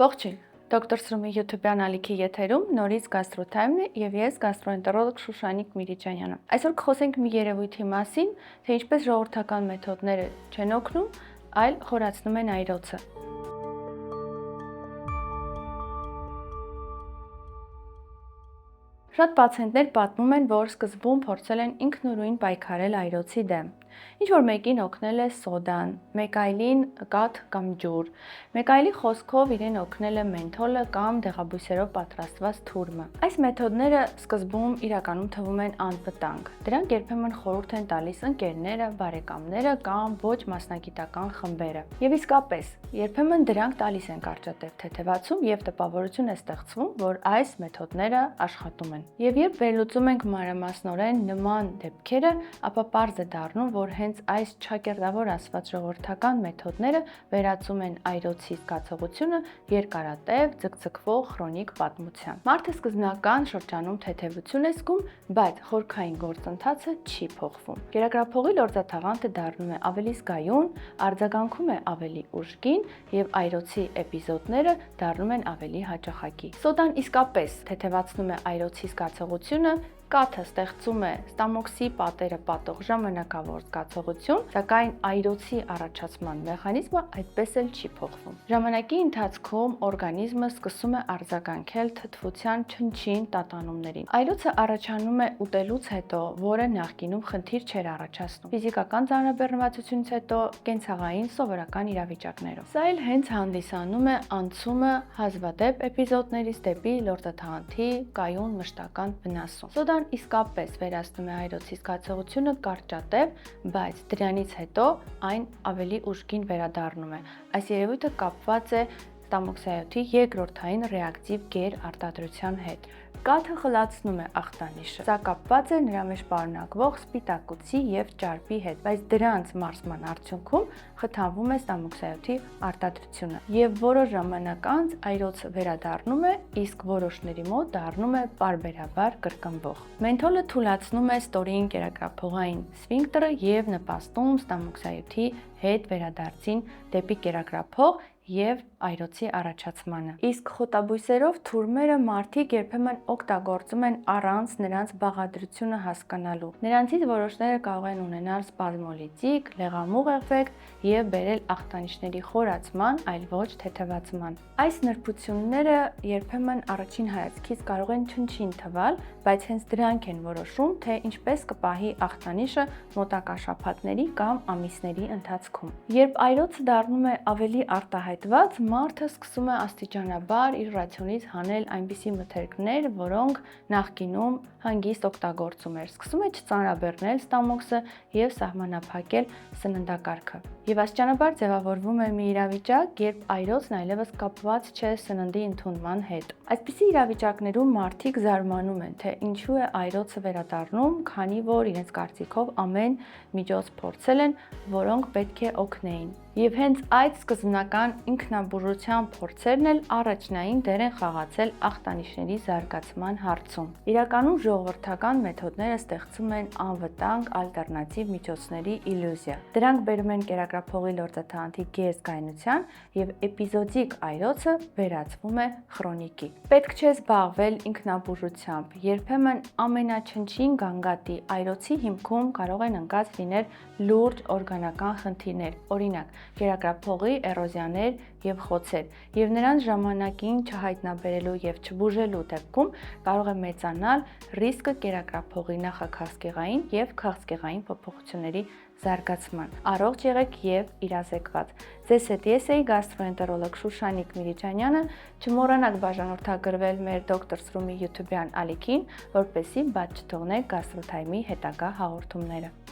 Ողջույն, Դոկտոր Սրումի YouTube-յան ալիքի եթերում նորից Գաստրոթայմն է եւ ես գաստրոենտերոլոգ Շուշանիկ Միրիջանյանը։ Այսօր կխոսենք մի երևույթի մասին, թե ինչպես ժողովրդական մեթոդները չեն օգնում, այլ խորացնում են այրոցը։ Շատ պացիենտներ պատմում են, որ սկզբում փորձել են ինքնուրույն պայքարել այրոցի դեմ։ Ինչ-որ մեկին օգնել է սոդան, մեկ այլին կաթ կամ ջուր, մեկ այլի խոսքով իրեն օգնել է մենթոլը կամ դեղաբույսերով պատրաստված թուրմը։ Այս մեթոդները սկզբում իրականում թվում են անվտանգ։ Դրանք երբեմն խորհուրդ են տալիս ընկերները, բարեկամները կամ ոչ մասնագիտական խմբերը։ Եվ իսկապես, երբեմն դրանք տալիս են կարճատև թեթևացում եւ տպավորություն է ստեղծվում, որ այս մեթոդները աշխատում են։ Եվ երբ վերլուծում ենք մանրամասնորեն նման դեպքերը, ապա պարզ է դառնում, որ հենց այս չակերտավոր ասված ժողովրդական մեթոդները վերածում են այրոցի զգացողությունը երկարատև, ձգձգվող քրոնիկ պատմության։ Մարդը սկզբնական շրջանում թեթևություն է զգում, բայց խորքային գործընթացը չի փոխվում։ Կերակրափողի լորձաթաղանթը դառնում է ավելի զգայուն, արձագանքում է ավելի ուժգին եւ այրոցի էպիզոդները դառնում են ավելի հաճախակի։ Սոդան իսկապես թեթևացնում է այրոցի զգացողությունը, կաթը ստեղծում է ստամոքսի պատերը պատող ժամանակավոր զգացողություն, սակայն այրոցի առաջացման մեխանիզմը այդպես էլ չի փոխվում։ Ժամանակի ընթացքում օրգանիզմը սկսում է արձագանքել թթվության չնչին տատանումներին։ Այրոցը առաջանում է ուտելուց հետո, որը նախկինում խնդիր չէր առաջացնում։ Ֆիզիկական ծանրաբեռնվածությունից հետո կենցաղային սովորական իրավիճակներով։ Սա էլ հենց հանդիսանում է անցումը հազվադեպ էպիզոդներից դեպի լորձաթաղանթի կայուն մշտական վնասում։ Սոդան իսկապես վերացնում է այրոցի զգացողությունը կարճատև, բայց դրանից հետո այն ավելի ուժգին վերադառնում է։ Այս երևույթը կապված է ստամոքսայոթի երկրորդային ռեակտիվ գերարտադրության հետ։ Կաթը խլացնում է ախտանիշը։ Սա կապված է նրա մեջ պարունակվող սպիտակուցի եւ ճարպի հետ, բայց դրանց մարսման արդյունքում խթանվում է ստամոքսայոթի արտադրությունը եւ որոշ ժամանակ անց այրոցը վերադառնում է, իսկ որոշների մոտ դառնում է պարբերաբար կրկնվող։ Մենթոլը թուլացնում է ստորին կերակրափողային սֆինկտերը եւ նպաստում ստամոքսայոթի հետ վերադարձին դեպի կերակրափող եւ այրոցի առաջացմանը։ Իսկ խոտաբույսերով թուրմերը մարդիկ երբեմն օգտագործում են առանց նրանց բաղադրությունը հասկանալու։ Նրանցից որոշները կարող են ունենալ սպազմոլիտիկ, լեղամուղ էֆեկտ եւ բերել ախտանիշների խորացման, այլ ոչ թեթևացման։ Այս նրբությունները երբեմն առաջին հայացքից կարող են չնչին թվալ, բայց հենց դրանք են որոշում, թե ինչպես կպահի ախտանիշը մոտակա շաբաթների կամ ամիսների ընթացքում։ Երբ այրոցը դառնում է ավելի արտահայտված, մարդը սկսում է աստիճանաբար իր ռացիոնից հանել այնպիսի մթերքներ, որոնք նախկինում հանգիստ օգտագործում էր։ Սկսում է չծանրաբեռնել ստամոքսը եւ սահմանափակել սննդակարգը։ Եվ աստիճանաբար ձևավորվում է մի իրավիճակ, երբ այրոցն այլևս կապված չէ սննդի ընդունման հետ։ Այսպիսի իրավիճակներում մարդիկ զարմանում են, թե ինչու է այրոցը վերադառնում, քանի որ իրենց կարծիքով ամեն միջոց փորձել են, որոնք պետք է օգնեին։ Եվ հենց այդ սկզբնական ինքնաբուժության փորձերն էլ առաջնային դեր են խաղացել ախտանիշների զարգացման հարցում։ Իրականում ժողովրդական մեթոդները ստեղծում են անվտանգ ալտերնատիվ միջոցների իլյուզիա։ Դրանք բերում են կերակրափողի լորձաթաղանթի գերզգայունության եւ էպիզոդիկ այրոցը վերածվում է քրոնիկի։ Պետք չէ զբաղվել ինքնաբուժությամբ։ Երբեմն ամենաչնչին գանգատի այրոցի հիմքում կարող են ընկած լինել լուրջ օրգանական խնդիրներ, օրինակ կերակրափողի էրոզիաներ եւ խոցեր, եւ նրանց ժամանակին չհայտնաբերելու եւ չբուժելու դեպքում կարող է մեծանալ ռիսկը կերակրափողի նախաքաղցկեղային եւ քաղցկեղային փոփոխությունների զարգացման։ Առողջ եղեք եւ իրազեկված։ Ձեզ հետ ես էի գաստրոենտերոլոգ Շուշանիկ Միրիջանյանը։ Չմոռանաք բաժանորդագրվել մեր Դոկտոր Սրումի YouTube-յան ալիքին, որպեսզի բաց չթողնեք Գաստրոթայմի հետագա հաղորդումները։